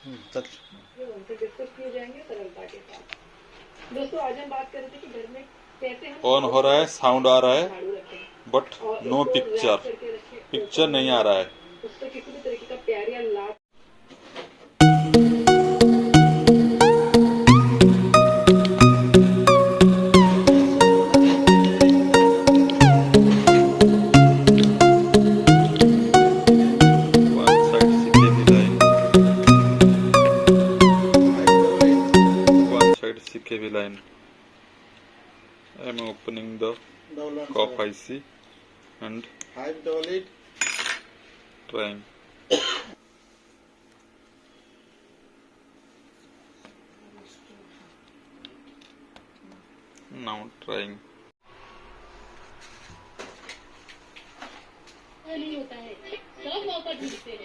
चल ये उनसे डिस्कस किए जाएंगे सरलता के साथ। दोस्तों आज हम बात कर रहे थे कि घर में कैसे हम ऑन हो रहा है, साउंड आ रहा है, झाड़ू रखें बट और नो इसको पिक्चर, रैप करके रखें, पिक्चर नहीं आ रहा है। उससे किसी भी तरीके का प्यार या लाभ One side CKV line, one side CKV line. I am opening the cop IC and trying. Now trying. नहीं होता है, सब मौका ढूंढते हैं।